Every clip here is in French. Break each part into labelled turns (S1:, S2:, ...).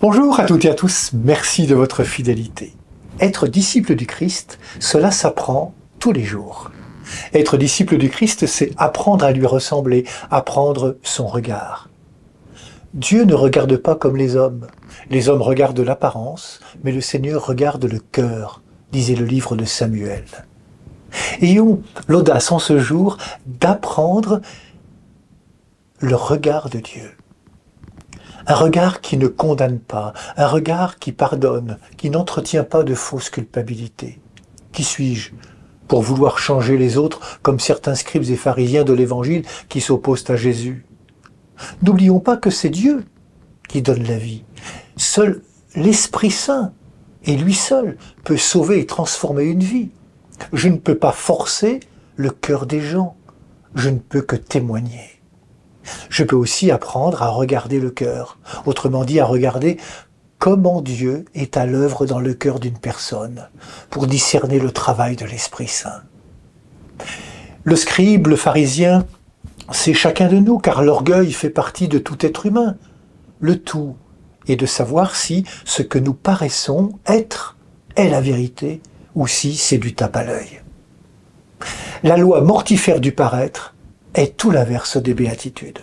S1: Bonjour à toutes et à tous, merci de votre fidélité. Être disciple du Christ, cela s'apprend tous les jours. Être disciple du Christ, c'est apprendre à lui ressembler, apprendre son regard. Dieu ne regarde pas comme les hommes. Les hommes regardent l'apparence, mais le Seigneur regarde le cœur, disait le livre de Samuel. Ayons l'audace en ce jour d'apprendre le regard de Dieu. Un regard qui ne condamne pas, un regard qui pardonne, qui n'entretient pas de fausses culpabilités. Qui suis-je pour vouloir changer les autres comme certains scribes et pharisiens de l'Évangile qui s'opposent à Jésus? N'oublions pas que c'est Dieu qui donne la vie. Seul l'Esprit Saint, et lui seul, peut sauver et transformer une vie. Je ne peux pas forcer le cœur des gens, je ne peux que témoigner. Je peux aussi apprendre à regarder le cœur, autrement dit à regarder comment Dieu est à l'œuvre dans le cœur d'une personne, pour discerner le travail de l'Esprit Saint. Le scribe, le pharisien, c'est chacun de nous, car l'orgueil fait partie de tout être humain. Le tout est de savoir si ce que nous paraissons être est la vérité, ou si c'est du tape à l'œil. La loi mortifère du paraître est tout l'inverse des béatitudes.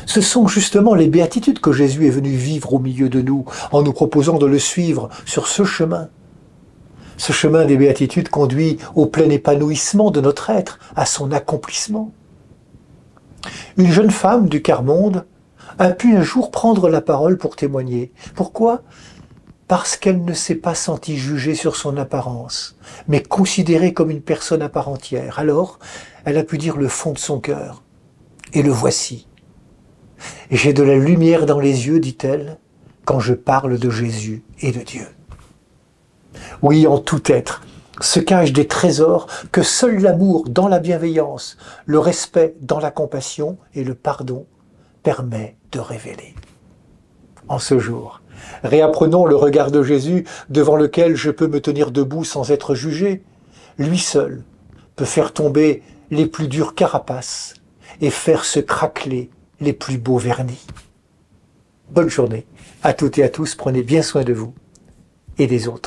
S1: Ce sont justement les béatitudes que Jésus est venu vivre au milieu de nous, en nous proposant de le suivre sur ce chemin. Ce chemin des béatitudes conduit au plein épanouissement de notre être, à son accomplissement. Une jeune femme du quart-monde a pu un jour prendre la parole pour témoigner. Pourquoi ? Parce qu'elle ne s'est pas sentie jugée sur son apparence, mais considérée comme une personne à part entière. Alors, elle a pu dire le fond de son cœur. Et le voici. J'ai de la lumière dans les yeux, dit-elle, quand je parle de Jésus et de Dieu. Oui, en tout être se cachent des trésors que seul l'amour dans la bienveillance, le respect dans la compassion et le pardon permet de révéler. En ce jour, réapprenons le regard de Jésus devant lequel je peux me tenir debout sans être jugé. Lui seul peut faire tomber les plus dures carapaces et faire se craqueler les plus beaux vernis. Bonne journée à toutes et à tous, prenez bien soin de vous et des autres.